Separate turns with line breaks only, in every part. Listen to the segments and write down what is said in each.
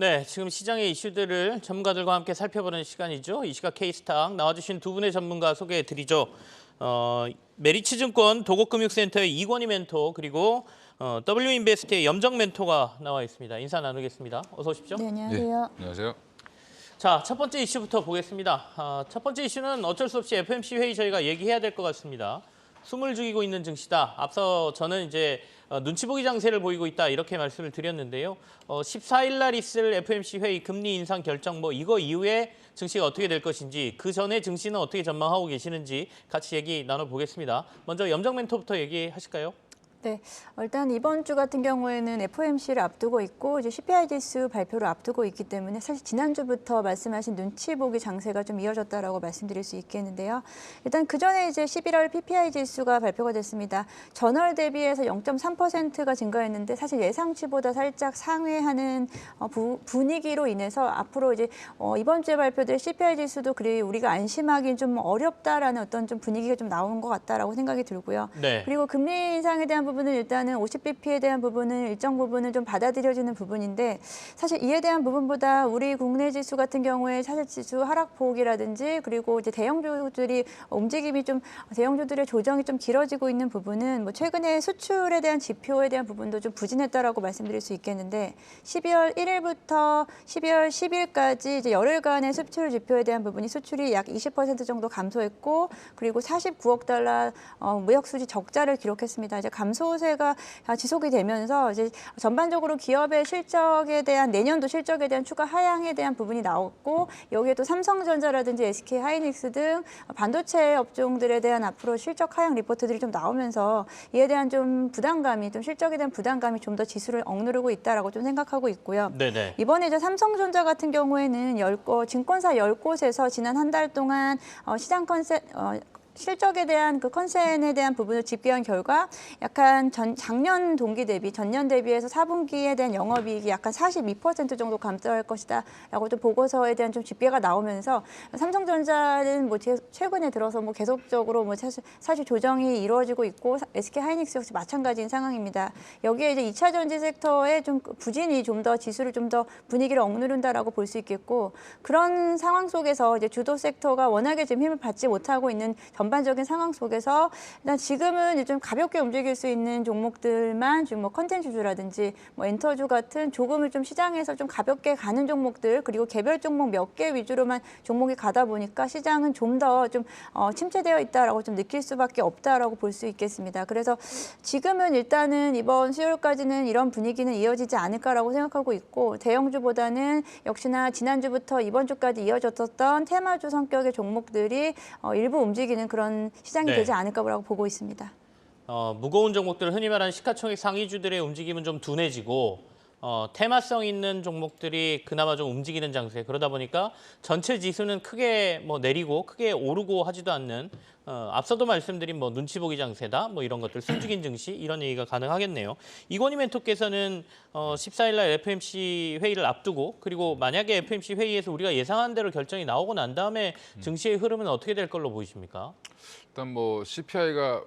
네, 지금 시장의 이슈들을 전문가들과 함께 살펴보는 시간이죠. 이 시각 K스탁 나와주신 두 분의 전문가 소개해드리죠. 메리츠증권 도곡금융센터의 이권희 멘토 그리고 W인베스트의 염정 멘토가 나와 있습니다. 인사 나누겠습니다. 어서 오십시오.
네, 안녕하세요.
안녕하세요.
자, 첫 번째 이슈부터 보겠습니다. 첫 번째 이슈는 어쩔 수 없이 FOMC 회의 저희가 얘기해야 될 것 같습니다. 숨을 죽이고 있는 증시다. 앞서 저는 이제 눈치 보기 장세를 보이고 있다 이렇게 말씀을 드렸는데요. 14일 날 있을 FOMC 회의 금리 인상 결정 이거 이후에 증시가 어떻게 될 것인지 그 전에 증시는 어떻게 전망하고 계시는지 같이 얘기 나눠보겠습니다. 먼저 염정 멘토부터 얘기하실까요?
네, 일단 이번 주 같은 경우에는 FOMC를 앞두고 있고 이제 CPI 지수 발표를 앞두고 있기 때문에 사실 지난주부터 말씀하신 눈치 보기 장세가 좀 이어졌다라고 말씀드릴 수 있겠는데요. 일단 그 전에 이제 11월 PPI 지수가 발표가 됐습니다. 전월 대비해서 0.3%가 증가했는데 사실 예상치보다 살짝 상회하는 분위기로 인해서 앞으로 이제 이번 주에 발표될 CPI 지수도 그리 우리가 안심하기는 좀 어렵다라는 어떤 좀 분위기가 좀 나오는 것 같다라고 생각이 들고요.
네.
그리고 금리 인상에 대한 부분은 일단은 50bp에 대한 부분은 일정 부분은 좀 받아들여지는 부분인데 사실 이에 대한 부분보다 우리 국내 지수 같은 경우에 사실 지수 하락폭이라든지 그리고 이제 대형주들이 움직임이 좀 대형주들의 조정이 좀 길어지고 있는 부분은 최근에 수출에 대한 지표에 대한 부분도 좀 부진했다라고 말씀드릴 수 있겠는데 12월 1일부터 12월 10일까지 이제 열흘간의 수출 지표에 대한 부분이 수출이 약 20% 정도 감소했고 그리고 49억 달러 무역 수지 적자를 기록했습니다. 이제 감소세가 지속이 되면서 이제 전반적으로 기업의 실적에 대한 내년도 실적에 대한 추가 하향에 대한 부분이 나왔고 여기에 또 삼성전자라든지 SK하이닉스 등 반도체 업종들에 대한 앞으로 실적 하향 리포트들이 좀 나오면서 이에 대한 좀 부담감이 좀 실적에 대한 부담감이 좀 더 지수를 억누르고 있다라고 좀 생각하고 있고요.
네네.
이번에 이제 삼성전자 같은 경우에는 증권사 10곳에서 지난 한 달 동안 시장 컨셉 실적에 대한 그 컨센에 대한 부분을 집계한 결과 약간 작년 동기 대비 전년 대비해서 4분기에 대한 영업이익이 약간 42% 정도 감소할 것이다라고 좀 보고서에 대한 좀 집계가 나오면서 삼성전자는 최근에 들어서 계속적으로 사실 조정이 이루어지고 있고 SK하이닉스 역시 마찬가지인 상황입니다. 여기에 이제 2차 전지 섹터의 좀 부진이 좀 더 지수를 좀 더 분위기를 억누른다라고 볼 수 있겠고 그런 상황 속에서 이제 주도 섹터가 워낙에 지금 힘을 받지 못하고 있는 전반적인 상황 속에서 일단 지금은 좀 가볍게 움직일 수 있는 종목들만 지금 컨텐츠주라든지 엔터주 같은 조금을 좀 시장에서 좀 가볍게 가는 종목들 그리고 개별 종목 몇 개 위주로만 종목이 가다 보니까 시장은 좀 더 좀 침체되어 있다라고 좀 느낄 수밖에 없다라고 볼 수 있겠습니다. 그래서 지금은 일단은 이번 수요일까지는 이런 분위기는 이어지지 않을까라고 생각하고 있고 대형주보다는 역시나 지난주부터 이번 주까지 이어졌었던 테마주 성격의 종목들이 일부 움직이는 그런 시장이
네.
되지 않을까라고 보고 있습니다.
무거운 종목들 흔히 말하는 시가총액 상위주들의 움직임은 좀 둔해지고 테마성 있는 종목들이 그나마 좀 움직이는 장세. 그러다 보니까 전체 지수는 크게 내리고 크게 오르고 하지도 않는 앞서도 말씀드린 눈치 보기 장세다 이런 것들 숨죽인 증시 이런 얘기가 가능하겠네요. 이권희 멘토께서는 14일 날 FOMC 회의를 앞두고 그리고 만약에 FOMC 회의에서 우리가 예상한 대로 결정이 나오고 난 다음에 증시의 흐름은 어떻게 될 걸로 보이십니까?
일단 CPI가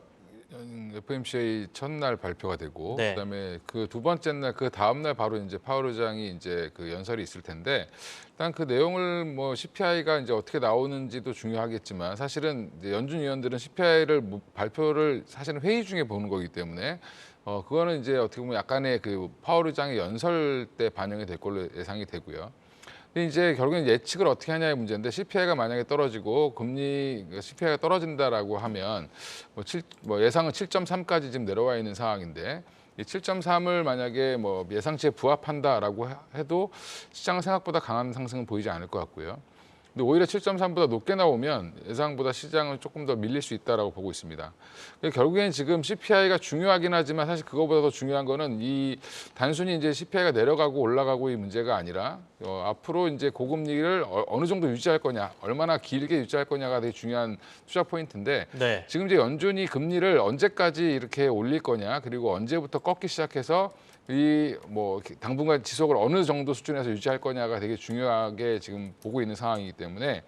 FOMC 첫날 발표가 되고
네.
그다음에 그 두 번째 날 그 다음 날 바로 이제 파월 의장이 이제 그 연설이 있을 텐데 일단 그 내용을 CPI가 이제 어떻게 나오는지도 중요하겠지만 사실은 이제 연준 위원들은 CPI를 발표를 사실은 회의 중에 보는 거기 때문에 그거는 이제 어떻게 보면 약간의 그 파월 의장의 연설 때 반영이 될 걸로 예상이 되고요. 근데 이제 결국엔 예측을 어떻게 하냐의 문제인데 CPI가 만약에 떨어지고 CPI가 떨어진다라고 하면 예상은 7.3까지 지금 내려와 있는 상황인데 이 7.3을 만약에 예상치에 부합한다라고 해도 시장은 생각보다 강한 상승은 보이지 않을 것 같고요. 근데 오히려 7.3보다 높게 나오면 예상보다 시장은 조금 더 밀릴 수 있다라고 보고 있습니다. 결국엔 지금 CPI가 중요하긴 하지만 사실 그거보다 더 중요한 거는 이 단순히 이제 CPI가 내려가고 올라가고 이 문제가 아니라 앞으로 이제 고금리를 어느 정도 유지할 거냐, 얼마나 길게 유지할 거냐가 되게 중요한 투자 포인트인데
네.
지금 이제 연준이 금리를 언제까지 이렇게 올릴 거냐, 그리고 언제부터 꺾기 시작해서 당분간 지속을 어느 정도 수준에서 유지할 거냐가 되게 중요하게 지금 보고 있는 상황이기 때문에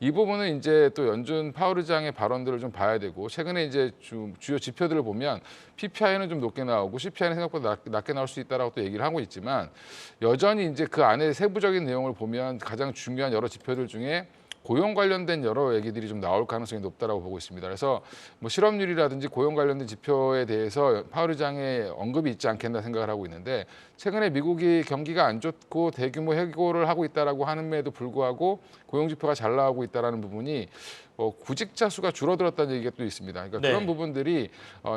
이 부분은 이제 또 연준 파월 의장의 발언들을 좀 봐야 되고 최근에 이제 주요 지표들을 보면 PPI는 좀 높게 나오고 CPI는 생각보다 낮게 나올 수 있다라고 또 얘기를 하고 있지만 여전히 이제 그 안에 세부적인 내용을 보면 가장 중요한 여러 지표들 중에 고용 관련된 여러 얘기들이 좀 나올 가능성이 높다라고 보고 있습니다. 그래서 뭐 실업률이라든지 고용 관련된 지표에 대해서 파월 의장의 언급이 있지 않겠나 생각을 하고 있는데 최근에 미국이 경기가 안 좋고 대규모 해고를 하고 있다라고 하는데도 불구하고 고용 지표가 잘 나오고 있다라는 부분이 구직자 수가 줄어들었다는 얘기가 또 있습니다. 그러니까
네.
그런 부분들이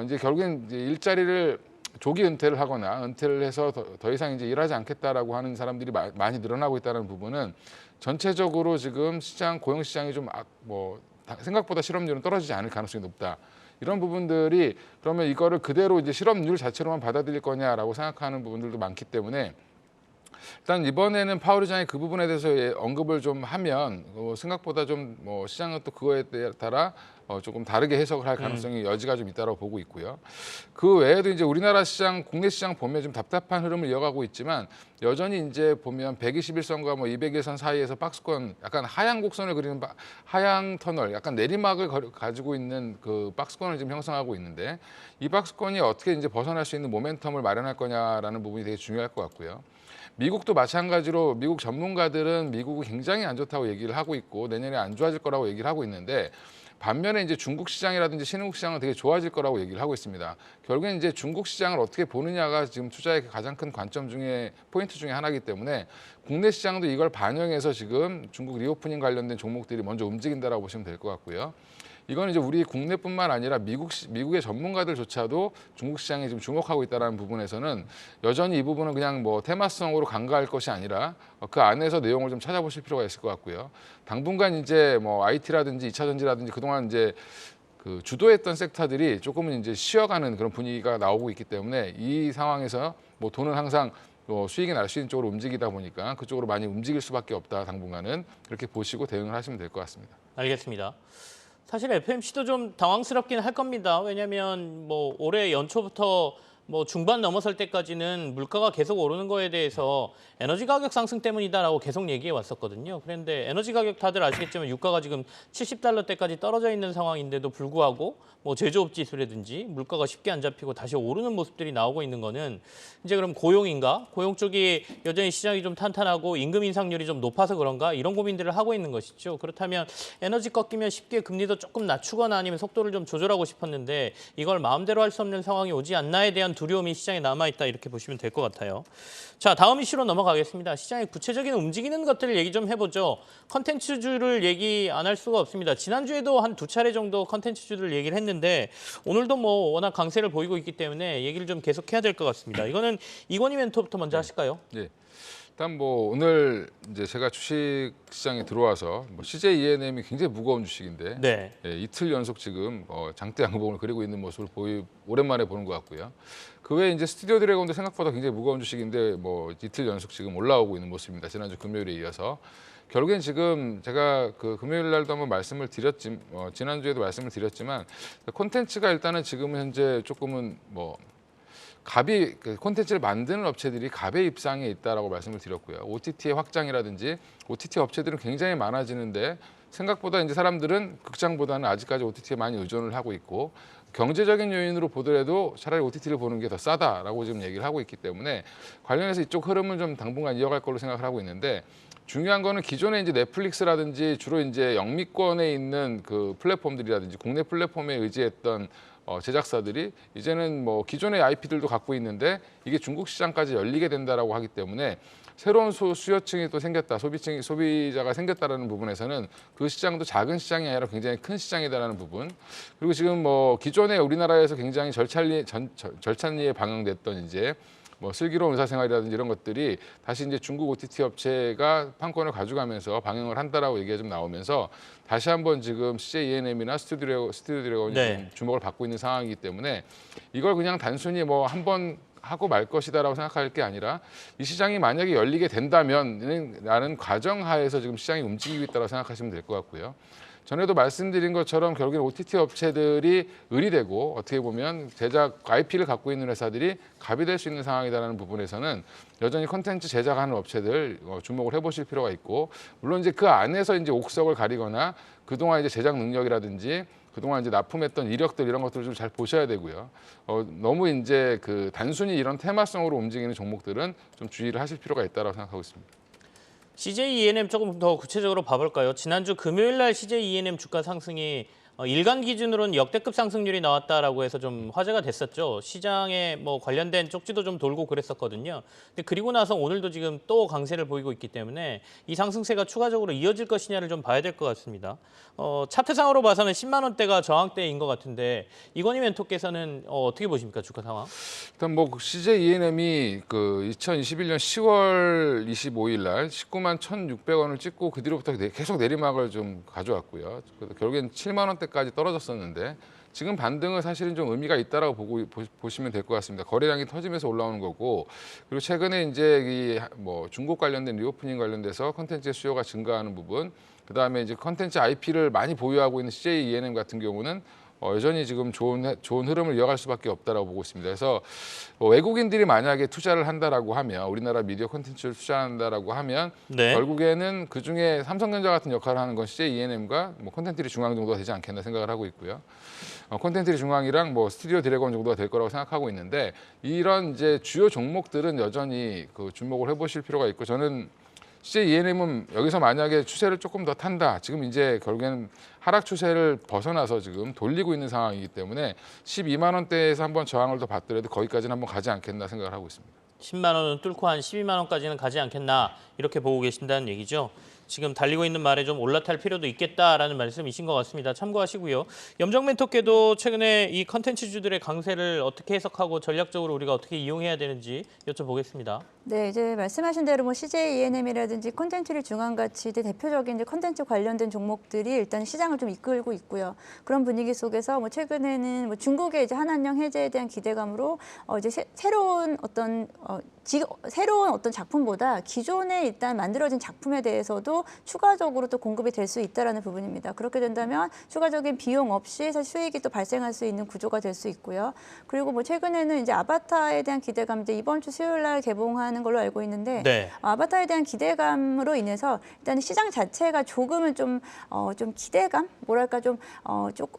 이제 결국엔 이제 일자리를 조기 은퇴를 하거나 은퇴를 해서 더 이상 이제 일하지 않겠다라고 하는 사람들이 많이 늘어나고 있다는 부분은 전체적으로 지금 고용 시장이 좀 생각보다 실업률은 떨어지지 않을 가능성이 높다. 이런 부분들이 그러면 이거를 그대로 이제 실업률 자체로만 받아들일 거냐라고 생각하는 부분들도 많기 때문에 일단 이번에는 파월 의장이 그 부분에 대해서 언급을 좀 하면 생각보다 좀 시장은 또 그거에 따라 조금 다르게 해석을 할 가능성이 여지가 좀 있다고 보고 있고요. 그 외에도 이제 우리나라 시장, 국내 시장 보면 좀 답답한 흐름을 이어가고 있지만 여전히 이제 보면 121선과 201선 사이에서 박스권, 약간 하향 곡선을 그리는 하향 터널, 약간 내리막을 가지고 있는 그 박스권을 지금 형성하고 있는데 이 박스권이 어떻게 이제 벗어날 수 있는 모멘텀을 마련할 거냐라는 부분이 되게 중요할 것 같고요. 미국도 마찬가지로 미국 전문가들은 미국이 굉장히 안 좋다고 얘기를 하고 있고 내년에 안 좋아질 거라고 얘기를 하고 있는데 반면에 이제 중국 시장이라든지 신흥국 시장은 되게 좋아질 거라고 얘기를 하고 있습니다. 결국엔 이제 중국 시장을 어떻게 보느냐가 지금 투자의 가장 큰 관점 중에 포인트 중에 하나이기 때문에 국내 시장도 이걸 반영해서 지금 중국 리오프닝 관련된 종목들이 먼저 움직인다라고 보시면 될 것 같고요. 이건 이제 우리 국내뿐만 아니라 미국의 전문가들조차도 중국 시장에 지금 주목하고 있다는 부분에서는 여전히 이 부분은 그냥 테마성으로 간과할 것이 아니라 그 안에서 내용을 좀 찾아보실 필요가 있을 것 같고요. 당분간 이제 IT라든지 2차 전지라든지 그동안 이제 그 주도했던 섹터들이 조금은 이제 쉬어가는 그런 분위기가 나오고 있기 때문에 이 상황에서 돈은 항상 수익이 날 수 있는 쪽으로 움직이다 보니까 그쪽으로 많이 움직일 수밖에 없다. 당분간은 그렇게 보시고 대응을 하시면 될 것 같습니다.
알겠습니다. 사실 FMC도 좀 당황스럽긴 할 겁니다. 왜냐하면 올해 연초부터 중반 넘어설 때까지는 물가가 계속 오르는 거에 대해서 에너지 가격 상승 때문이다라고 계속 얘기해 왔었거든요. 그런데 에너지 가격 다들 아시겠지만 유가가 지금 $70대까지 떨어져 있는 상황인데도 불구하고 제조업 지수라든지 물가가 쉽게 안 잡히고 다시 오르는 모습들이 나오고 있는 거는 이제 그럼 고용인가? 고용 쪽이 여전히 시장이 좀 탄탄하고 임금 인상률이 좀 높아서 그런가? 이런 고민들을 하고 있는 것이죠. 그렇다면 에너지 꺾이면 쉽게 금리도 조금 낮추거나 아니면 속도를 좀 조절하고 싶었는데 이걸 마음대로 할 수 없는 상황이 오지 않나에 대한 두려움이 시장에 남아있다 이렇게 보시면 될 것 같아요. 자, 다음 이슈로 넘어가겠습니다. 시장의 구체적인 움직이는 것들을 얘기 좀 해보죠. 컨텐츠주를 얘기 안 할 수가 없습니다. 지난주에도 한 2차례 정도 컨텐츠주를 얘기를 했는데 오늘도 워낙 강세를 보이고 있기 때문에 얘기를 좀 계속해야 될 것 같습니다. 이거는 이건희 멘토부터 먼저 하실까요?
네. 일단 오늘 이제 제가 주식 시장에 들어와서 CJ ENM이 굉장히 무거운 주식인데
네.
이틀 연속 지금 장대 양봉을 그리고 있는 모습을 오랜만에 보는 것 같고요. 그 외에 이제 스튜디오 드래곤도 생각보다 굉장히 무거운 주식인데 이틀 연속 지금 올라오고 있는 모습입니다. 지난주 금요일에 이어서. 결국엔 지금 제가 그 금요일 날도 한번 말씀을 드렸지, 지난주에도 말씀을 드렸지만 콘텐츠가 일단은 지금 현재 조금은 콘텐츠를 만드는 업체들이 갑의 입장에 있다라고 말씀을 드렸고요. OTT의 확장이라든지 OTT 업체들은 굉장히 많아지는데 생각보다 이제 사람들은 극장보다는 아직까지 OTT에 많이 의존을 하고 있고 경제적인 요인으로 보더라도 차라리 OTT를 보는 게 더 싸다라고 지금 얘기를 하고 있기 때문에 관련해서 이쪽 흐름은 좀 당분간 이어갈 걸로 생각을 하고 있는데 중요한 거는 기존에 이제 넷플릭스라든지 주로 이제 영미권에 있는 그 플랫폼들이라든지 국내 플랫폼에 의지했던 제작사들이 이제는 기존의 IP들도 갖고 있는데 이게 중국 시장까지 열리게 된다라고 하기 때문에 새로운 수요층이 또 생겼다, 소비자가 생겼다라는 부분에서는 그 시장도 작은 시장이 아니라 굉장히 큰 시장이다라는 부분. 그리고 지금 기존에 우리나라에서 굉장히 절찬리에 방영됐던 이제 슬기로운 의사생활이라든지 이런 것들이 다시 이제 중국 OTT 업체가 판권을 가져가면서 방영을 한다라고 얘기가 좀 나오면서 다시 한번 지금 CJ ENM이나 스튜디오 드래곤이 좀 주목을 받고 있는 상황이기 때문에 이걸 그냥 단순히 한번 하고 말 것이다라고 생각할 게 아니라 이 시장이 만약에 열리게 된다면 라는 과정하에서 지금 시장이 움직이고 있다고 생각하시면 될 것 같고요. 전에도 말씀드린 것처럼 결국엔 OTT 업체들이 을이 되고 어떻게 보면 제작 IP를 갖고 있는 회사들이 갑이 될 수 있는 상황이다라는 부분에서는 여전히 콘텐츠 제작하는 업체들 주목을 해보실 필요가 있고, 물론 이제 그 안에서 이제 옥석을 가리거나 그동안 이제 제작 능력이라든지 그동안 이제 납품했던 이력들 이런 것들을 좀 잘 보셔야 되고요. 너무 이제 그 단순히 이런 테마성으로 움직이는 종목들은 좀 주의를 하실 필요가 있다고 생각하고 있습니다.
CJ E&M 조금 더 구체적으로 봐볼까요? 지난주 금요일 날 CJ E&M 주가 상승이 일간 기준으로는 역대급 상승률이 나왔다라고 해서 좀 화제가 됐었죠. 시장에 뭐 관련된 쪽지도 좀 돌고 그랬었거든요. 근데 그리고 나서 오늘도 지금 또 강세를 보이고 있기 때문에 이 상승세가 추가적으로 이어질 것이냐를 좀 봐야 될 것 같습니다. 차트상으로 봐서는 10만 원대가 저항대인 것 같은데 이건희 멘토께서는 어떻게 보십니까, 주가 상황?
일단 뭐 CJ E&M이 그 2021년 10월 25일 날 19만 1,600원을 찍고 그 뒤로부터 계속 내리막을 좀 가져왔고요. 결국엔 7만 원대까지 떨어졌었는데 지금 반등은 사실은 좀 의미가 있다라고 보시면 될 것 같습니다. 거래량이 터지면서 올라오는 거고, 그리고 최근에 이제 이 뭐 중국 관련된 리오프닝 관련돼서 콘텐츠의 수요가 증가하는 부분, 그다음에 이제 콘텐츠 IP를 많이 보유하고 있는 CJ E&M 같은 경우는 여전히 지금 좋은 흐름을 이어갈 수밖에 없다라고 보고 있습니다. 그래서 외국인들이 만약에 투자를 한다라고 하면, 우리나라 미디어 콘텐츠를 투자한다라고 하면
네.
결국에는 그 중에 삼성전자 같은 역할을 하는 건 CJ E&M과 뭐 콘텐츠리 중앙 정도가 되지 않겠나 생각을 하고 있고요. 콘텐츠리 중앙이랑 뭐 스튜디오 드래곤 정도가 될 거라고 생각하고 있는데, 이런 이제 주요 종목들은 여전히 그 주목을 해보실 필요가 있고, 저는 CJ E&M은 여기서 만약에 추세를 조금 더 탄다, 지금 이제 결국에는 하락 추세를 벗어나서 지금 돌리고 있는 상황이기 때문에 12만 원대에서 한번 저항을 더 받더라도 거기까지는 한번 가지 않겠나 생각을 하고 있습니다.
10만 원은 뚫고 한 12만 원까지는 가지 않겠나 이렇게 보고 계신다는 얘기죠. 지금 달리고 있는 말에 좀 올라탈 필요도 있겠다라는 말씀이신 것 같습니다. 참고하시고요. 염정 멘토께도 최근에 이 컨텐츠주들의 강세를 어떻게 해석하고 전략적으로 우리가 어떻게 이용해야 되는지 여쭤보겠습니다.
네, 이제 말씀하신 대로 뭐 CJ E&M이라든지 콘텐츠를 중앙같이 대표적인 이제 콘텐츠 관련된 종목들이 일단 시장을 좀 이끌고 있고요. 그런 분위기 속에서 뭐 최근에는 뭐 중국의 이제 한한령 해제에 대한 기대감으로 이제 새로운 어떤 작품보다 기존에 일단 만들어진 작품에 대해서도 추가적으로 또 공급이 될 수 있다라는 부분입니다. 그렇게 된다면 추가적인 비용 없이 사실 수익이 또 발생할 수 있는 구조가 될 수 있고요. 그리고 뭐 최근에는 이제 아바타에 대한 기대감, 이제 이번 주 수요일 날 개봉하는 걸로 알고 있는데,
네.
아바타에 대한 기대감으로 인해서 일단 시장 자체가 조금은 좀 기대감, 뭐랄까 좀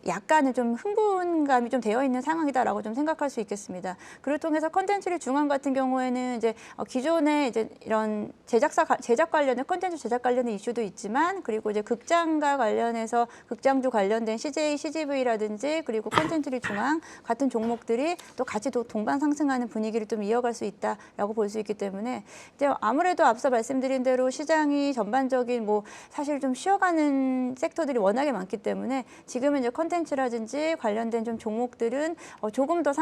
약간은 좀 흥분감이 좀 되어 있는 상황이다라고 좀 생각할 수 있겠습니다. 그를 통해서 컨텐츠를 중앙 같은 경우에는 이제 기존에 이제 이런 제작 관련된 콘텐츠 제작 관련된 이슈도 있지만, 그리고 이제 극장과 관련해서 극장주 관련된 CJ, CGV라든지 그리고 콘텐츠리 중앙 같은 종목들이 또 같이 동반 상승하는 분위기를 좀 이어갈 수 있다라고 볼 수 있기 때문에, 이제 아무래도 앞서 말씀드린 대로 시장이 전반적인 뭐 사실 좀 쉬어가는 섹터들이 워낙에 많기 때문에 지금은 이제 콘텐츠라든지 관련된 좀 종목들은 조금 더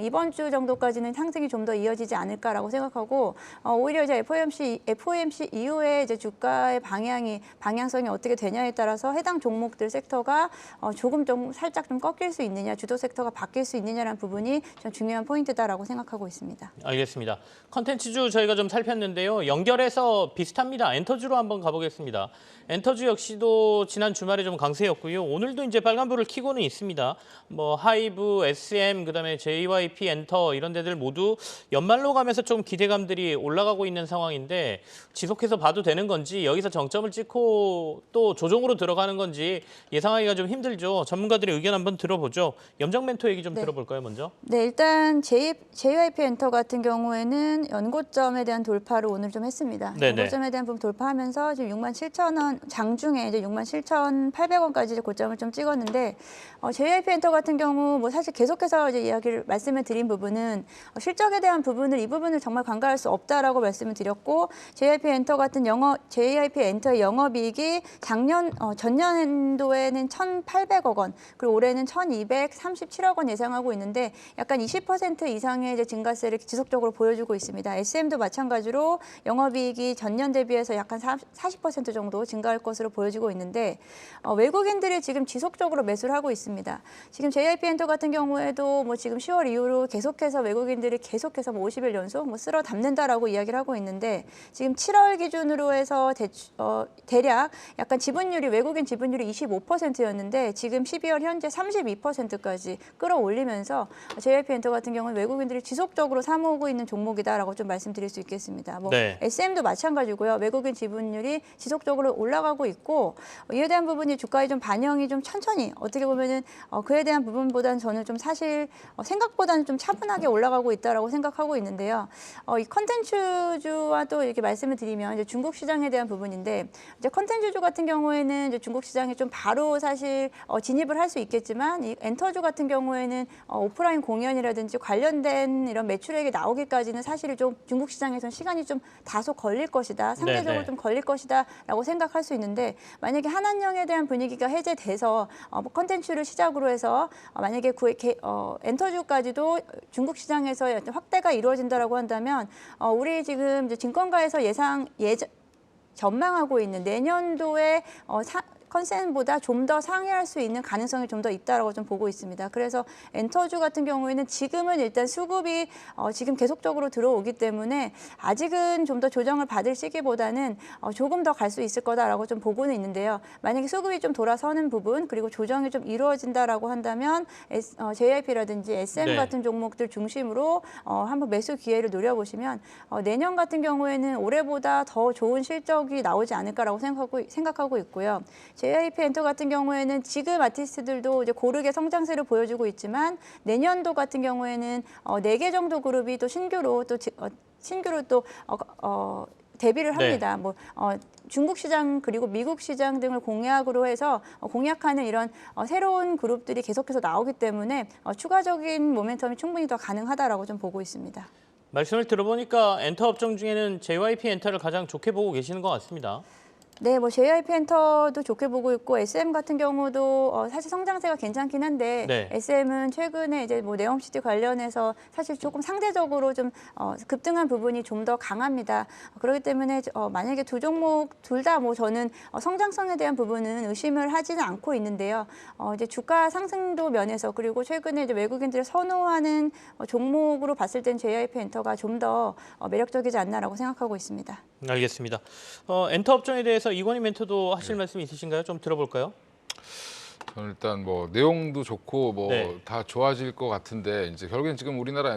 이번 주 정도까지는 상승이 좀 더 이어지지 않을까라고 생각하고, 오히려 이제 FOMC 이후에 이제 주가의 방향성이 어떻게 되냐에 따라서 해당 종목들 섹터가 조금 좀 살짝 좀 꺾일 수 있느냐, 주도 섹터가 바뀔 수 있느냐라는 부분이 좀 중요한 포인트다라고 생각하고 있습니다.
알겠습니다. 컨텐츠주 저희가 좀 살폈는데요. 연결해서 비슷합니다. 엔터주로 한번 가보겠습니다. 엔터주 역시도 지난 주말에 좀 강세였고요. 오늘도 이제 빨간불을 켜고는 있습니다. 뭐 하이브, SM, 그다음에 JYP, 엔터 이런 데들 모두 연말로 가면서 좀 기대감들이 올라가고 있는 상황인데, 지속해서 봐도 되는 건지 여기서 정점을 찍고 또 조정으로 들어가는 건지 예상하기가 좀 힘들죠. 전문가들의 의견 한번 들어보죠. 염정 멘토 얘기 좀 들어볼까요, 먼저?
네, 일단 JYP 엔터 같은 경우에는 연고점에 대한 돌파를 오늘 좀 했습니다.
네네.
연고점에 대한 부분 돌파하면서 지금 67,000원, 장중에 이제 67,800원까지 이제 고점을 좀 찍었는데, JYP 엔터 같은 경우 뭐 사실 계속해서 이제 말씀을 드린 부분은 실적에 대한 부분을, 이 부분을 정말 간과할 수 없다라고 말씀을 드렸고, JYP 엔터의 영업이익이 전년도에는 1,800억 원, 그리고 올해는 1,237억 원 예상하고 있는데 약간 20% 이상의 이제 증가세를 지속적으로 보여주고 있습니다. SM도 마찬가지로 영업이익이 전년 대비해서 약간 40% 정도 증가할 것으로 보여지고 있는데, 외국인들이 지금 지속적으로 매수를 하고 있습니다. 지금 JYP 엔터 같은 경우에도 뭐 지금 10월 이후로 계속해서 외국인들이 계속해서 뭐 50일 연속 쓸어 담는다라고 이야기를 하고 있는데, 지금 7월 7월 기준으로 해서 대략 약간 지분율이 외국인 지분율이 25%였는데 지금 12월 현재 32%까지 끌어올리면서 JYP 엔터 같은 경우는 외국인들이 지속적으로 사모으고 있는 종목이다라고 좀 말씀드릴 수 있겠습니다. 뭐
네.
SM도 마찬가지고요. 외국인 지분율이 지속적으로 올라가고 있고 이에 대한 부분이 주가에 좀 반영이 좀 천천히 어떻게 보면은 그에 대한 부분보다는 저는 좀 사실 생각보다는 좀 차분하게 올라가고 있다라고 생각하고 있는데요. 이 컨텐츠주와 또 이렇게 말씀을 드리면 이제 중국 시장에 대한 부분인데 이제 컨텐츠주 같은 경우에는 이제 중국 시장에 좀 바로 사실 진입을 할 수 있겠지만 이 엔터주 같은 경우에는 오프라인 공연이라든지 관련된 이런 매출액이 나오기까지는 사실 좀 중국 시장에서는 시간이 좀 다소 걸릴 것이다. 상대적으로
네네.
좀 걸릴 것이다라고 생각할 수 있는데 만약에 한한령에 대한 분위기가 해제돼서 컨텐츠를 시작으로 해서 만약에 엔터주까지도 중국 시장에서 확대가 이루어진다라고 한다면 우리 지금 이제 증권가에서 전망하고 있는 내년도에 컨센보다 좀 더 상회할 수 있는 가능성이 좀 더 있다라고 좀 보고 있습니다. 그래서 엔터주 같은 경우에는 지금은 일단 수급이 지금 계속적으로 들어오기 때문에 아직은 좀 더 조정을 받을 시기보다는 조금 더 갈 수 있을 거다라고 좀 보고는 있는데요. 만약에 수급이 좀 돌아서는 부분 그리고 조정이 좀 이루어진다라고 한다면 JYP라든지 SM
네.
같은 종목들 중심으로 한번 매수 기회를 노려보시면 내년 같은 경우에는 올해보다 더 좋은 실적이 나오지 않을까라고 생각하고 있고요. JYP 엔터 같은 경우에는 지금 아티스트들도 이제 고르게 성장세를 보여주고 있지만 내년도 같은 경우에는 4개 정도 그룹이 또 신규로 데뷔를
네.
합니다. 중국 시장 그리고 미국 시장 등을 공약으로 해서 공약하는 이런 새로운 그룹들이 계속해서 나오기 때문에 추가적인 모멘텀이 충분히 더 가능하다라고 좀 보고 있습니다.
말씀을 들어보니까 엔터 업종 중에는 JYP 엔터를 가장 좋게 보고 계시는 것 같습니다.
네, JYP 엔터도 좋게 보고 있고 SM 같은 경우도 사실 성장세가 괜찮긴 한데
네.
SM은 최근에 이제 네옴시티 관련해서 사실 조금 상대적으로 좀 급등한 부분이 좀 더 강합니다. 그렇기 때문에 만약에 두 종목 둘 다 저는 성장성에 대한 부분은 의심을 하지는 않고 있는데요. 이제 주가 상승도 면에서 그리고 최근에 이제 외국인들이 선호하는 종목으로 봤을 땐 JYP 엔터가 좀 더 매력적이지 않나라고 생각하고 있습니다.
알겠습니다. 엔터 업종에 대해서 이건희 멘토도 하실 말씀 있으신가요? 좀 들어볼까요?
저는 일단 내용도 좋고
네.
다 좋아질 것 같은데 이제 결국엔 지금 우리나라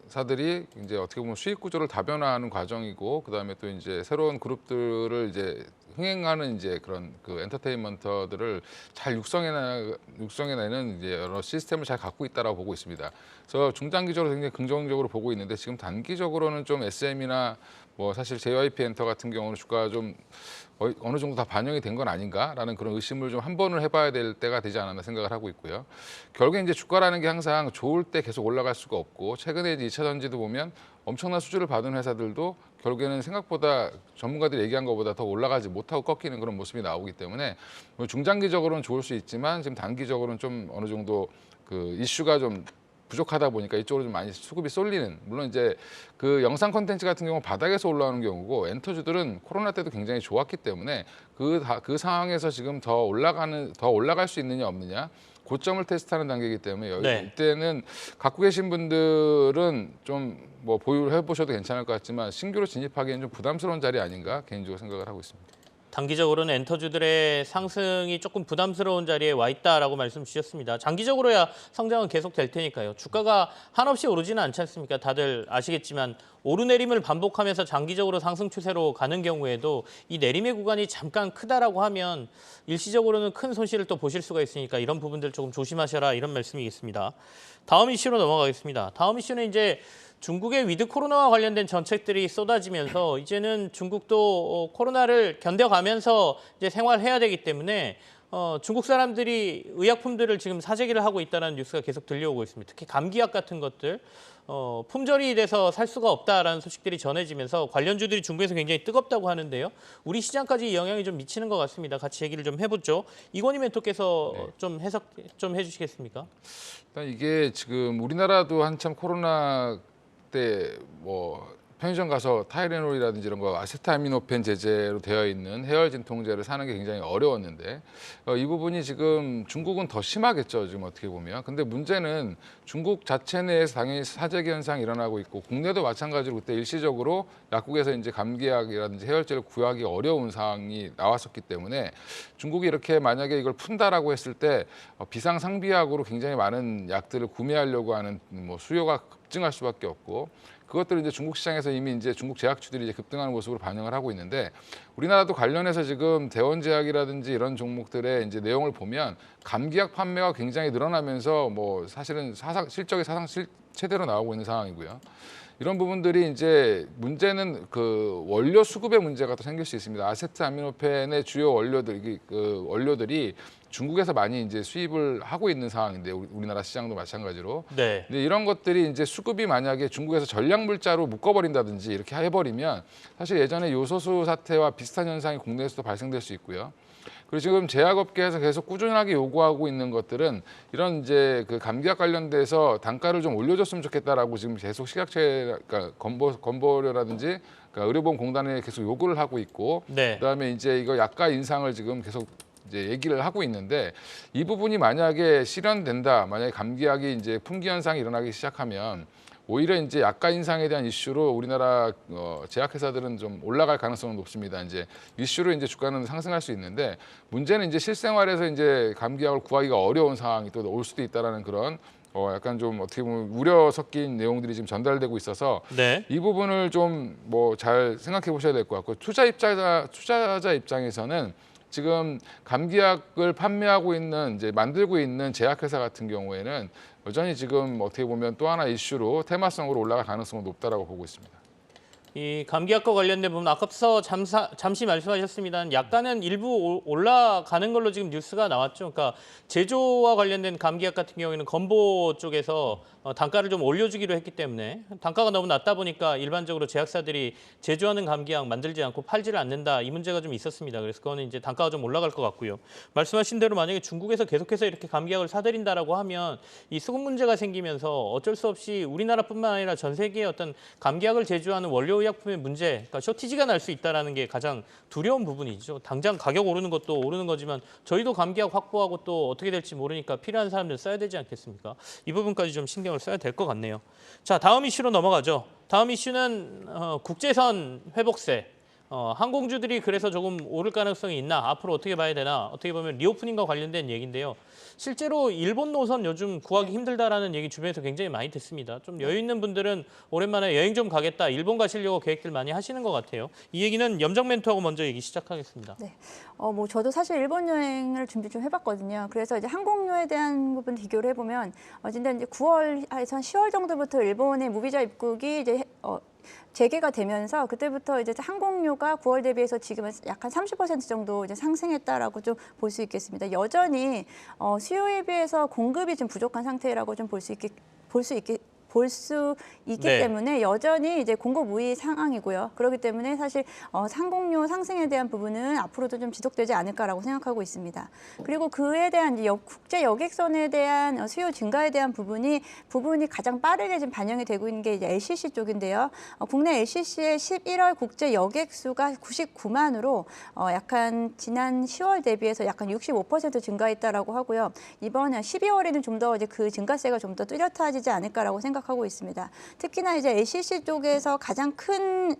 엔터사들이 이제 어떻게 보면 수익 구조를 다변화하는 과정이고 그다음에 또 이제 새로운 그룹들을 이제 흥행하는 이제 그런 그 엔터테인먼트들을 잘 육성해내는 이제 여러 시스템을 잘 갖고 있다라고 보고 있습니다. 그래서 중장기적으로 굉장히 긍정적으로 보고 있는데 지금 단기적으로는 좀 SM이나 사실 JYP 엔터 같은 경우는 주가가 좀 어느 정도 다 반영이 된 건 아닌가라는 그런 의심을 좀 한 번을 해봐야 될 때가 되지 않았나 생각을 하고 있고요. 결국에 이제 주가라는 게 항상 좋을 때 계속 올라갈 수가 없고 최근에 이제 2차 전지도 보면 엄청난 수주를 받은 회사들도 결국에는 생각보다 전문가들이 얘기한 것보다 더 올라가지 못하고 꺾이는 그런 모습이 나오기 때문에 중장기적으로는 좋을 수 있지만 지금 단기적으로는 좀 어느 정도 그 이슈가 좀 부족하다 보니까 이쪽으로 좀 많이 수급이 쏠리는 물론 이제 그 영상 콘텐츠 같은 경우 바닥에서 올라오는 경우고 엔터주들은 코로나 때도 굉장히 좋았기 때문에 그 상황에서 지금 더 올라갈 수 있느냐 없느냐 고점을 테스트하는 단계이기 때문에
네.
이때는 갖고 계신 분들은 좀 보유를 해보셔도 괜찮을 것 같지만 신규로 진입하기에는 좀 부담스러운 자리 아닌가 개인적으로 생각을 하고 있습니다.
단기적으로는 엔터주들의 상승이 조금 부담스러운 자리에 와 있다라고 말씀 주셨습니다. 장기적으로야 성장은 계속 될 테니까요. 주가가 한없이 오르지는 않지 않습니까? 다들 아시겠지만 오르내림을 반복하면서 장기적으로 상승 추세로 가는 경우에도 이 내림의 구간이 잠깐 크다라고 하면 일시적으로는 큰 손실을 또 보실 수가 있으니까 이런 부분들 조금 조심하셔라 이런 말씀이겠습니다. 다음 이슈로 넘어가겠습니다. 다음 이슈는 이제 중국의 위드 코로나와 관련된 정책들이 쏟아지면서 이제는 중국도 코로나를 견뎌가면서 이제 생활해야 되기 때문에 중국 사람들이 의약품들을 지금 사재기를 하고 있다는 뉴스가 계속 들려오고 있습니다. 특히 감기약 같은 것들 품절이 돼서 살 수가 없다라는 소식들이 전해지면서 관련주들이 중국에서 굉장히 뜨겁다고 하는데요. 우리 시장까지 영향이 좀 미치는 것 같습니다. 같이 얘기를 좀 해보죠. 이건희 멘토께서 좀 해석 좀 해주시겠습니까?
일단 이게 지금 우리나라도 한참 코로나 때 편의점 가서 타이레놀이라든지 이런 거 아세트아미노펜 제제로 되어 있는 해열 진통제를 사는 게 굉장히 어려웠는데 이 부분이 지금 중국은 더 심하겠죠. 지금 어떻게 보면. 근데 문제는 중국 자체 내에서 당연히 사재기 현상이 일어나고 있고 국내도 마찬가지로 그때 일시적으로 약국에서 이제 감기약이라든지 해열제를 구하기 어려운 상황이 나왔었기 때문에 중국이 이렇게 만약에 이걸 푼다라고 했을 때 비상상비약으로 굉장히 많은 약들을 구매하려고 하는 뭐 수요가 급증할 수밖에 없고 그것들을 이제 중국 시장에서 이미 이제 중국 제약주들이 이제 급등하는 모습으로 반영을 하고 있는데 우리나라도 관련해서 지금 대원제약이라든지 이런 종목들의 이제 내용을 보면 감기약 판매가 굉장히 늘어나면서 뭐 사실은 실적이 사상 최대로 나오고 있는 상황이고요. 이런 부분들이 이제 문제는 그 원료 수급의 문제가 또 생길 수 있습니다. 아세트아미노펜의 주요 원료들 그 원료들이 중국에서 많이 이제 수입을 하고 있는 상황인데 우리나라 시장도 마찬가지로.
네.
근데 이런 것들이 이제 수급이 만약에 중국에서 전략 물자로 묶어버린다든지 이렇게 해버리면 사실 예전에 요소수 사태와 비슷한 현상이 국내에서도 발생될 수 있고요. 그리고 지금 제약업계에서 계속 꾸준하게 요구하고 있는 것들은 이런 이제 그 감기약 관련돼서 단가를 좀 올려줬으면 좋겠다라고 지금 계속 식약처, 그러니까 건보료라든지 그러니까 의료보험공단에 계속 요구를 하고 있고,
네.
그다음에 이제 이거 약가 인상을 지금 계속 이제 얘기를 하고 있는데 이 부분이 만약에 실현된다, 만약에 감기약이 이제 품귀 현상이 일어나기 시작하면. 오히려 이제 약가 인상에 대한 이슈로 우리나라 제약회사들은 좀 올라갈 가능성은 높습니다. 이제 이슈로 이제 주가는 상승할 수 있는데 문제는 이제 실생활에서 이제 감기약을 구하기가 어려운 상황이 또 올 수도 있다라는 그런 약간 좀 어떻게 보면 우려 섞인 내용들이 지금 전달되고 있어서
네.
이 부분을 좀 뭐 잘 생각해 보셔야 될 것 같고 투자자 입장에서는 지금 감기약을 판매하고 있는 이제 만들고 있는 제약회사 같은 경우에는 여전히 지금 어떻게 보면 또 하나 이슈로 테마성으로 올라갈 가능성은 높다라고 보고 있습니다.
이 감기약과 관련된 부분 앞서 잠시 말씀하셨습니다. 약간은 일부 올라가는 걸로 지금 뉴스가 나왔죠. 그러니까 제조와 관련된 감기약 같은 경우에는 건보 쪽에서 단가를 좀 올려주기로 했기 때문에 단가가 너무 낮다 보니까 일반적으로 제약사들이 제조하는 감기약 만들지 않고 팔지를 않는다. 이 문제가 좀 있었습니다. 그래서 그거는 이제 단가가 좀 올라갈 것 같고요. 말씀하신 대로 만약에 중국에서 계속해서 이렇게 감기약을 사들인다라고 하면 이 수급 문제가 생기면서 어쩔 수 없이 우리나라뿐만 아니라 전 세계의 어떤 감기약을 제조하는 원료 의약품의 문제, 그러니까 쇼티지가 날 수 있다는 게 가장 두려운 부분이죠. 당장 가격 오르는 것도 오르는 거지만 저희도 감기약 확보하고 또 어떻게 될지 모르니까 필요한 사람들 써야 되지 않겠습니까? 이 부분까지 좀 신경을 써야 될 것 같네요. 자, 다음 이슈로 넘어가죠. 다음 이슈는 국제선 회복세. 항공주들이 그래서 조금 오를 가능성이 있나? 앞으로 어떻게 봐야 되나? 어떻게 보면 리오프닝과 관련된 얘기인데요. 실제로 일본 노선 요즘 구하기 힘들다라는 얘기 주변에서 굉장히 많이 듣습니다. 좀 여유 있는 분들은 오랜만에 여행 좀 가겠다, 일본 가시려고 계획들 많이 하시는 것 같아요. 이 얘기는 염정 멘토하고 먼저 얘기 시작하겠습니다.
네. 뭐 저도 사실 일본 여행을 준비 좀 해봤거든요. 그래서 이제 항공료에 대한 부분 비교를 해보면 진짜 이제 9월에서 한 10월 정도부터 일본의 무비자 입국이 이제 재개가 되면서 그때부터 이제 항공료가 9월 대비해서 지금은 약 한 30% 정도 이제 상승했다라고 좀 볼 수 있겠습니다. 여전히 수요에 비해서 공급이 좀 부족한 상태라고 좀 볼 수 있기
네.
때문에 여전히 이제 공급 우위 상황이고요. 그렇기 때문에 사실 항공료 상승에 대한 부분은 앞으로도 좀 지속되지 않을까라고 생각하고 있습니다. 그리고 그에 대한 이제 국제 여객선에 대한 수요 증가에 대한 부분이 가장 빠르게 지금 반영이 되고 있는 게 이제 LCC 쪽인데요. 국내 LCC의 11월 국제 여객 수가 99만으로 약간 지난 10월 대비해서 약간 65% 증가했다라고 하고요. 이번 12월에는 좀 더 이제 그 증가세가 좀 더 뚜렷해지지 않을까라고 생각하고 있습니다. 특히나 이제 LCC 쪽에서 가장 큰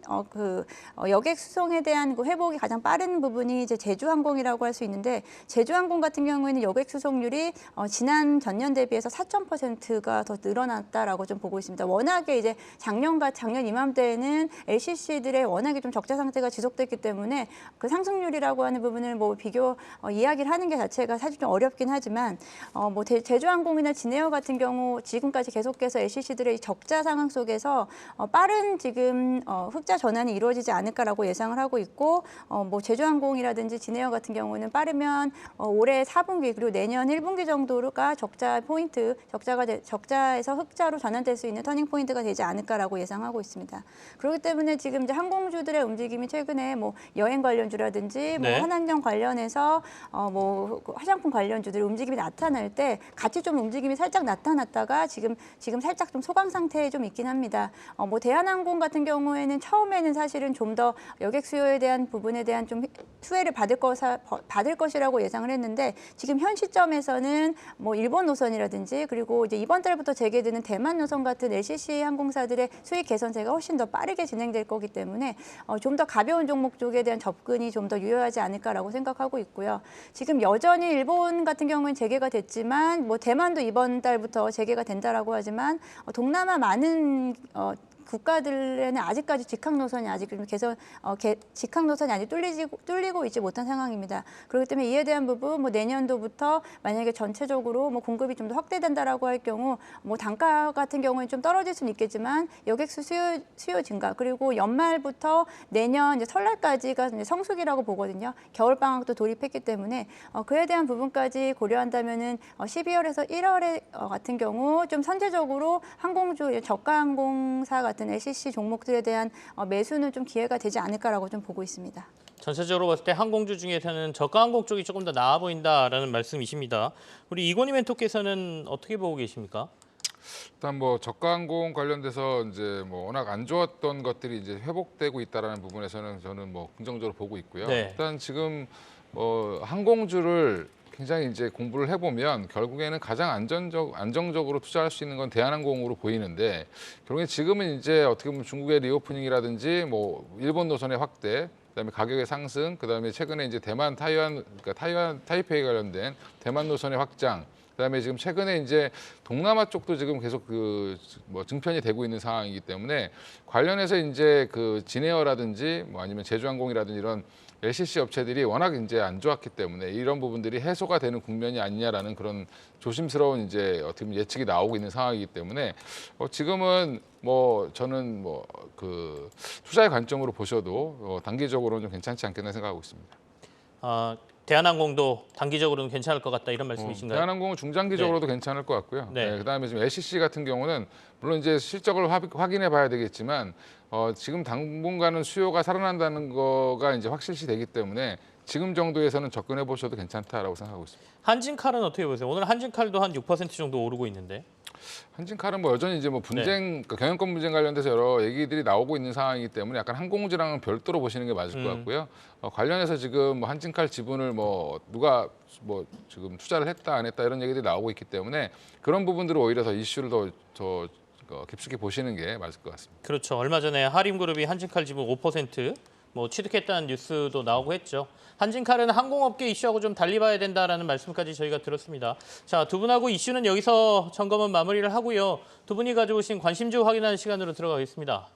여객 수송에 대한 그 회복이 가장 빠른 부분이 이제 제주항공이라고 할 수 있는데 제주항공 같은 경우에는 여객 수송률이 지난 전년 대비해서 4.0%가 더 늘어났다라고 좀 보고 있습니다. 워낙에 이제 작년 이맘때에는 LCC들의 워낙에 좀 적자 상태가 지속됐기 때문에 그 상승률이라고 하는 부분을 뭐 이야기를 하는 게 자체가 사실 좀 어렵긴 하지만 제주항공이나 진에어 같은 경우 지금까지 계속해서 LCC들의 적자 상황 속에서 빠른 지금 흑자 전환이 이루어지지 않을까라고 예상을 하고 있고 제주항공이라든지 진에어 같은 경우는 빠르면 올해 4분기 그리고 내년 1분기 정도가 적자에서 흑자로 전환될 수 있는 터닝 포인트가 되지 않을까라고 예상하고 있습니다. 그렇기 때문에 지금 이제 항공주들의 움직임이 최근에 여행 관련주라든지
네.
한안경 관련해서 화장품 관련주들의 움직임이 나타날 때 같이 좀 움직임이 살짝 나타났다가 지금 살짝 좀 소강 상태에 좀 있긴 합니다. 뭐 대한항공 같은 경우에는 처음에는 사실은 좀 더 여객 수요에 대한 부분에 대한 좀 수혜를 받을 것이라고 예상을 했는데 지금 현 시점에서는 뭐 일본 노선이라든지 그리고 이제 이번 달부터 재개되는 대만 노선 같은 LCC 항공사들의 수익 개선세가 훨씬 더 빠르게 진행될 거기 때문에 좀 더 가벼운 종목 쪽에 대한 접근이 좀 더 유효하지 않을까라고 생각하고 있고요. 지금 여전히 일본 같은 경우는 재개가 됐지만 뭐 대만도 이번 달부터 재개가 된다라고 하지만 동남아 많은 국가들에는 아직까지 직항 노선이 아직 좀 직항 노선이 아직 뚫리고 있지 못한 상황입니다. 그렇기 때문에 이에 대한 부분 뭐 내년도부터 만약에 전체적으로 뭐 공급이 좀 더 확대된다라고 할 경우 뭐 단가 같은 경우는 좀 떨어질 수는 있겠지만 여객수 수요 증가 그리고 연말부터 내년 이제 설날까지가 이제 성수기라고 보거든요. 겨울 방학도 돌입했기 때문에 그에 대한 부분까지 고려한다면은 12월에서 1월에 같은 경우 좀 선제적으로 항공주 저가 항공사 같은 LCC 종목들에 대한 매수는 좀 기회가 되지 않을까라고 좀 보고 있습니다.
전체적으로 봤을 때 항공주 중에서는 저가 항공 쪽이 조금 더 나아 보인다라는 말씀이십니다. 우리 이건희 멘토께서는 어떻게 보고 계십니까?
일단 뭐 저가항공 관련돼서 이제 뭐 워낙 안 좋았던 것들이 이제 회복되고 있다라는 부분에서는 저는 뭐 긍정적으로 보고 있고요.
네.
일단 지금 항공주를 굉장히 이제 공부를 해보면 결국에는 가장 안정적으로 투자할 수 있는 건 대한항공으로 보이는데 결국에 지금은 이제 어떻게 보면 중국의 리오프닝이라든지 뭐 일본 노선의 확대, 그다음에 가격의 상승, 그다음에 최근에 이제 대만 타이페이 관련된 대만 노선의 확장. 그다음에 지금 최근에 이제 동남아 쪽도 지금 계속 뭐 증편이 되고 있는 상황이기 때문에 관련해서 이제 진에어라든지 뭐 아니면 제주항공이라든지 이런 LCC 업체들이 워낙 이제 안 좋았기 때문에 이런 부분들이 해소가 되는 국면이 아니냐라는 그런 조심스러운 이제 어떻게 보면 예측이 나오고 있는 상황이기 때문에 지금은 뭐 저는 뭐 투자의 관점으로 보셔도 단기적으로는 좀 괜찮지 않겠나 생각하고 있습니다.
대한항공도 단기적으로는 괜찮을 것 같다 이런 말씀이신가요?
대한항공은 중장기적으로도 괜찮을 것 같고요.
네.
네, 그다음에 지금 LCC 같은 경우는 물론 이제 실적을 확인해 봐야 되겠지만 지금 당분간은 수요가 살아난다는 거가 이제 확실시 되기 때문에 지금 정도에서는 접근해 보셔도 괜찮다라고 생각하고 있습니다.
한진칼은 어떻게 보세요? 오늘 한진칼도 한 6% 정도 오르고 있는데.
한진칼은 뭐 여전히 이제 뭐 분쟁, 경영권 분쟁 관련돼서 여러 얘기들이 나오고 있는 상황이기 때문에 약간 항공주랑은 별도로 보시는 게 맞을 것 같고요. 관련해서 지금 뭐 한진칼 지분을 뭐 누가 뭐 지금 투자를 했다 안 했다 이런 얘기들이 나오고 있기 때문에 그런 부분들을 오히려 더 이슈를 더 깊숙이 보시는 게 맞을 것 같습니다.
그렇죠. 얼마 전에 하림그룹이 한진칼 지분 5% 뭐 취득했다는 뉴스도 나오고 했죠. 한진칼은 항공업계 이슈하고 좀 달리 봐야 된다라는 말씀까지 저희가 들었습니다. 자, 두 분하고 이슈는 여기서 점검은 마무리를 하고요. 두 분이 가져오신 관심주 확인하는 시간으로 들어가겠습니다.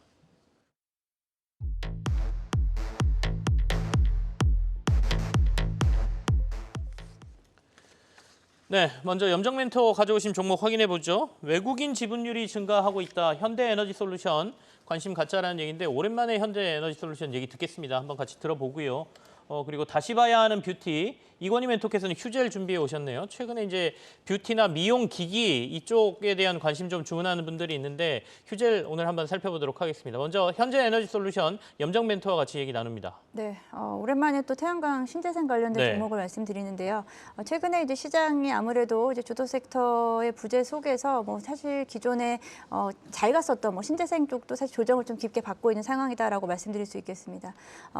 네, 먼저 염정 멘토 가져오신 종목 확인해 보죠. 외국인 지분율이 증가하고 있다. 현대에너지솔루션 관심 갖자라는 얘기인데 오랜만에 현대에너지솔루션 얘기 듣겠습니다. 한번 같이 들어보고요. 그리고 다시 봐야 하는 뷰티 이건희 멘토께서는 휴젤 준비해 오셨네요. 최근에 이제 뷰티나 미용 기기 이쪽에 대한 관심 좀 주문하는 분들이 있는데 휴젤 오늘 한번 살펴보도록 하겠습니다. 먼저 현재에너지솔루션 염정 멘토와 같이 얘기 나눕니다.
네, 오랜만에 또 태양광 신재생 관련된
네.
종목을 말씀드리는데요. 최근에 이제 시장이 아무래도 이제 주도 섹터의 부재 속에서 뭐 사실 기존에 잘 갔었던 뭐 신재생 쪽도 사실 조정을 좀 깊게 받고 있는 상황이다라고 말씀드릴 수 있겠습니다.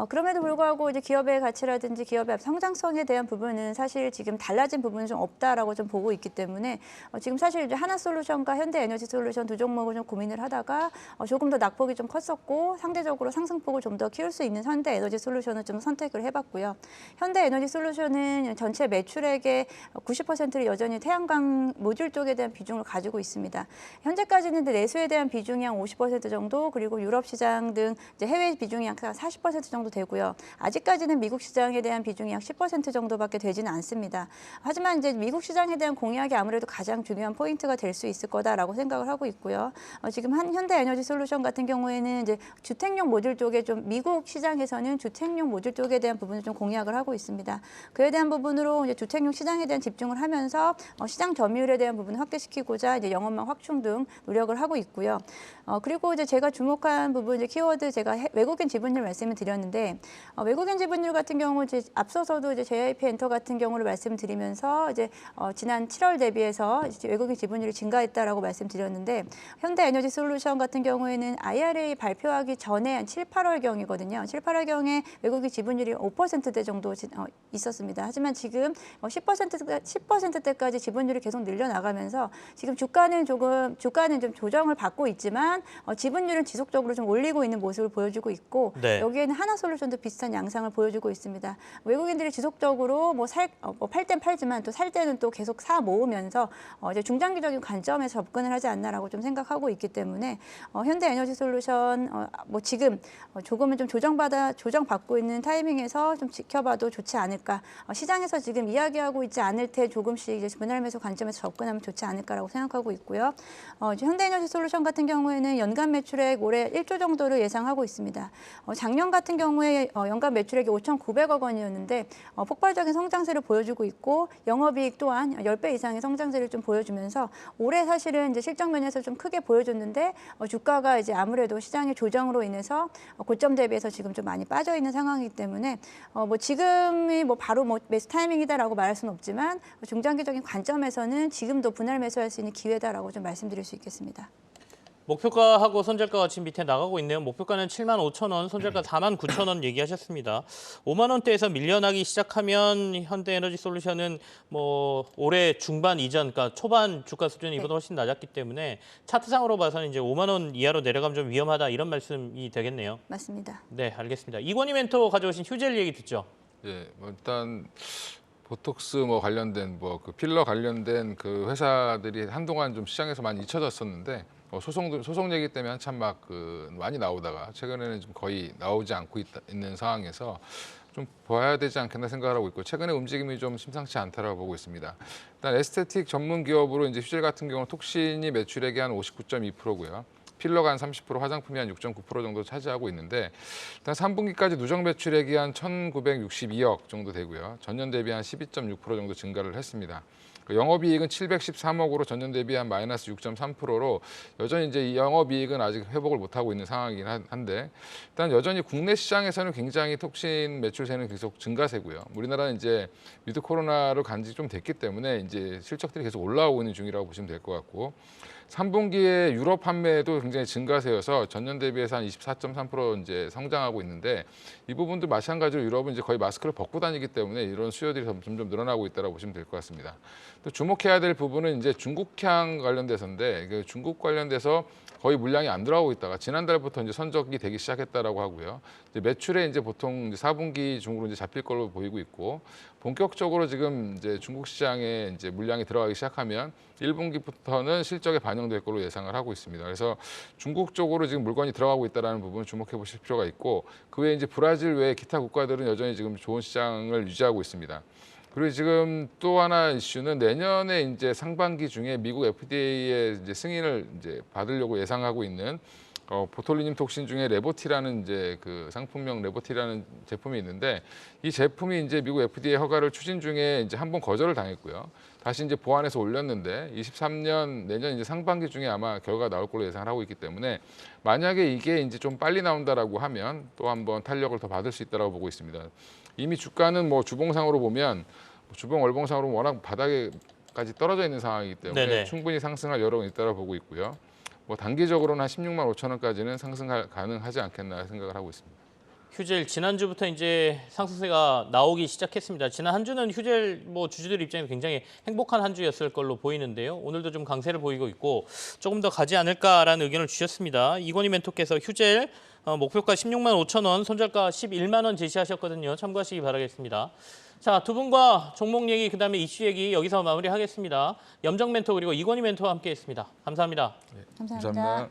그럼에도 불구하고 이제 기업의 가치라든지 기업의 성장성에 대한 부분은 사실 지금 달라진 부분은 좀 없다라고 좀 보고 있기 때문에 지금 사실 이제 하나솔루션과 현대에너지솔루션 두 종목을 좀 고민을 하다가 조금 더 낙폭이 좀 컸었고 상대적으로 상승폭을 좀 더 키울 수 있는 현대에너지솔루션을 좀 선택을 해봤고요. 현대에너지솔루션은 전체 매출액의 90%를 여전히 태양광 모듈 쪽에 대한 비중을 가지고 있습니다. 현재까지는 내수에 대한 비중이 한 50% 정도 그리고 유럽 시장 등 이제 해외 비중이 약 40% 정도 되고요. 아직까지는 미국 시장에 대한 비중이 약 10% 정도밖에 되지는 않습니다. 하지만 이제 미국 시장에 대한 공약이 아무래도 가장 중요한 포인트가 될 수 있을 거다라고 생각을 하고 있고요. 지금 현대에너지솔루션 같은 경우에는 이제 주택용 모듈 쪽에 좀 미국 시장에서는 주택용 모듈 쪽에 대한 부분을 좀 공약을 하고 있습니다. 그에 대한 부분으로 이제 주택용 시장에 대한 집중을 하면서 시장 점유율에 대한 부분을 확대시키고자 이제 영업망 확충 등 노력을 하고 있고요. 그리고 이제 제가 주목한 부분 이제 키워드 제가 외국인 지분율 말씀을 드렸는데 외국인 지분율 같은 경우 이제 앞서서도 이제 JYP 엔터 같은 경우를 말씀드리면서 이제 지난 7월 대비해서 이제 외국인 지분율이 증가했다라고 말씀드렸는데 현대에너지솔루션 같은 경우에는 IRA 발표하기 전에 한 7, 8월경이거든요. 7, 8월경에 외국인 지분율이 5%대 정도 있었습니다. 하지만 지금 10%대까지 지분율이 계속 늘려나가면서 지금 주가는 좀 조정을 받고 있지만 지분율은 지속적으로 좀 올리고 있는 모습을 보여주고 있고
네.
여기에는 하나솔루션도 비슷한 양상을 보여주고 있습니다. 외국인들이 지속적으로 팔 땐 팔지만 또 살 때는 또 계속 사 모으면서 이제 중장기적인 관점에서 접근을 하지 않나라고 좀 생각하고 있기 때문에 현대에너지솔루션 지금 조금은 좀 조정받고 있는 타이밍에서 좀 지켜봐도 좋지 않을까. 시장에서 지금 이야기하고 있지 않을 때 조금씩 이제 분할 매수 관점에서 접근하면 좋지 않을까라고 생각하고 있고요. 현대에너지솔루션 같은 경우에는 연간 매출액 올해 1조 정도를 예상하고 있습니다. 작년 같은 경우에 연간 매출액이 5,900억 원이었는데 폭발적인 성장세를 보여주고 있고 영업이익 또한 10배 이상의 성장세를 좀 보여주면서 올해 사실은 이제 실적 면에서 좀 크게 보여줬는데 주가가 이제 아무래도 시장의 조정으로 인해서 고점 대비해서 지금 좀 많이 빠져 있는 상황이기 때문에 지금이 바로 매수 타이밍이다라고 말할 수는 없지만 중장기적인 관점에서는 지금도 분할 매수할 수 있는 기회다라고 좀 말씀드릴 수 있겠습니다.
목표가하고 손절가가 지금 밑에 나가고 있네요. 목표가는 75,000원, 손절가 49,000원 얘기하셨습니다. 5만 원대에서 밀려나기 시작하면 현대에너지솔루션은 올해 중반 이전, 그러니까 초반 주가 수준이 이보다 훨씬 낮았기 때문에 차트상으로 봐서는 이제 5만 원 이하로 내려가면 좀 위험하다 이런 말씀이 되겠네요.
맞습니다.
네, 알겠습니다. 이건희 멘토 가져오신 휴젤 얘기 듣죠.
예, 일단 보톡스 관련된 그 필러 관련된 그 회사들이 한동안 좀 시장에서 많이 잊혀졌었는데 소송 얘기 때문에 한참 많이 나오다가 최근에는 좀 거의 나오지 않고 있는 상황에서 좀 봐야 되지 않겠나 생각을 하고 있고 최근에 움직임이 좀 심상치 않다라고 보고 있습니다. 일단 에스테틱 전문 기업으로 이제 휴젤 같은 경우는 톡신이 매출액이 한 59.2%고요. 필러가 한 30%, 화장품이 한 6.9% 정도 차지하고 있는데 일단 3분기까지 누적 매출액이 한 1,962억 정도 되고요. 전년 대비 한 12.6% 정도 증가를 했습니다. 영업이익은 713억으로 전년 대비 한 마이너스 6.3%로 여전히 이제 이 영업이익은 아직 회복을 못하고 있는 상황이긴 한데 일단 여전히 국내 시장에서는 굉장히 톡신 매출세는 계속 증가세고요. 우리나라는 이제 위드 코로나로 간 지 좀 됐기 때문에 이제 실적들이 계속 올라오고 있는 중이라고 보시면 될 것 같고 3분기에 유럽 판매도 굉장히 증가세여서 전년 대비해서 한 24.3% 이제 성장하고 있는데 이 부분도 마찬가지로 유럽은 이제 거의 마스크를 벗고 다니기 때문에 이런 수요들이 점점 늘어나고 있다고 보시면 될 것 같습니다. 또 주목해야 될 부분은 이제 중국향 관련돼서인데 중국 관련돼서 거의 물량이 안 들어가고 있다가 지난달부터 이제 선적이 되기 시작했다라고 하고요. 이제 매출에 이제 보통 이제 4분기 중으로 이제 잡힐 걸로 보이고 있고 본격적으로 지금 이제 중국 시장에 이제 물량이 들어가기 시작하면 1분기부터는 실적에 반영될 걸로 예상을 하고 있습니다. 그래서 중국 쪽으로 지금 물건이 들어가고 있다는 부분을 주목해 보실 필요가 있고 그 외에 이제 브라질 외에 기타 국가들은 여전히 지금 좋은 시장을 유지하고 있습니다. 그리고 지금 또 하나 이슈는 내년에 이제 상반기 중에 미국 FDA의 이제 승인을 이제 받으려고 예상하고 있는 보톨리늄 톡신 중에 레보티라는 이제 그 상품명 레보티라는 제품이 있는데 이 제품이 이제 미국 FDA 허가를 추진 중에 이제 한 번 거절을 당했고요. 다시 이제 보완해서 올렸는데 23년 내년 이제 상반기 중에 아마 결과가 나올 걸로 예상을 하고 있기 때문에 만약에 이게 이제 좀 빨리 나온다라고 하면 또 한 번 탄력을 더 받을 수 있다라고 보고 있습니다. 이미 주가는 주봉상으로 보면 주봉 월봉상으로 워낙 바닥에까지 떨어져 있는 상황이기 때문에
네네.
충분히 상승할 여력은 있다고 보고 있고요. 단기적으로는 한 16만 5천 원까지는 상승 가능하지 않겠나 생각을 하고 있습니다.
휴젤 지난주부터 이제 상승세가 나오기 시작했습니다. 지난 한 주는 휴젤 주주들 입장에서 굉장히 행복한 한 주였을 걸로 보이는데요. 오늘도 좀 강세를 보이고 있고 조금 더 가지 않을까라는 의견을 주셨습니다. 이건희 멘토께서 휴젤 목표가 16만 5천 원, 손절가 11만 원 제시하셨거든요. 참고하시기 바라겠습니다. 자, 두 분과 종목 얘기, 그다음에 이슈 얘기 여기서 마무리하겠습니다. 염정 멘토 그리고 이건희 멘토와 함께했습니다. 감사합니다.
감사합니다.